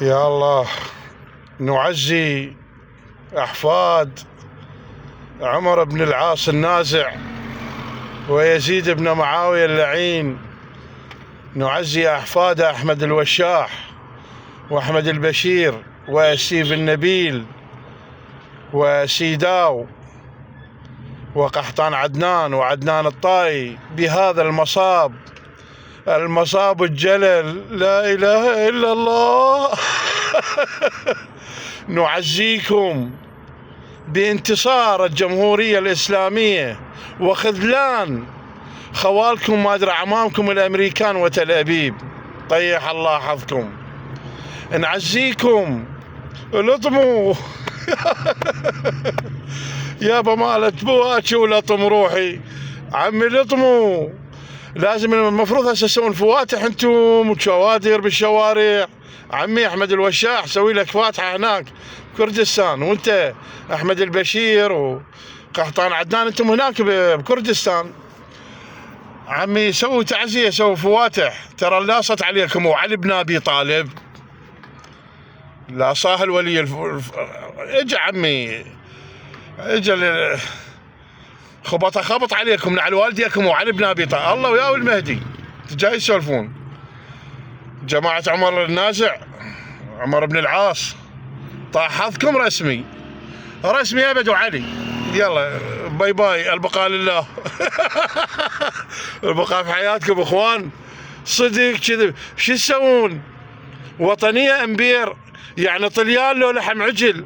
يا الله، نعزي أحفاد عمر بن العاص النازع ويزيد بن معاوية اللعين، نعزي أحفاد أحمد الوشاح وأحمد البشير وسيف النبيل وسيداو وقحطان عدنان وعدنان الطائي بهذا المصاب الجلل، لا إله إلا الله. نعزيكم بانتصار الجمهورية الإسلامية وخذلان خوالكم ما أدري عمامكم الأمريكان وتل أبيب، طيح الله حظكم. نعزيكم، لطموا. يابا مالت بواكي ولطم روحي، عمي لطموا. لازم المفروض هسه تسوون فواتح انتم وشوادر بالشوارع. عمي احمد الوشاح سوي لك فاتحه هناك بكردستان، وانت احمد البشير وقحطان عدنان انتم هناك بكردستان. عمي سووا تعزيه، سووا فواتح، ترى لاصت عليكم. وعلي بن ابي طالب لا صاهل ولي اجا عمي، اجا خبط عليكم على والديكم وعلي بن ابي طالب، الله وياه المهدي جاي يسولفون. جماعة عمر النازع، عمر بن العاص، طاح حظكم رسمي ابد وعلي. يلا باي باي، البقاء لله. البقاء في حياتكم اخوان، صدق كذب. شو تسوون؟ وطنية امبير يعني طليان لو لحم عجل.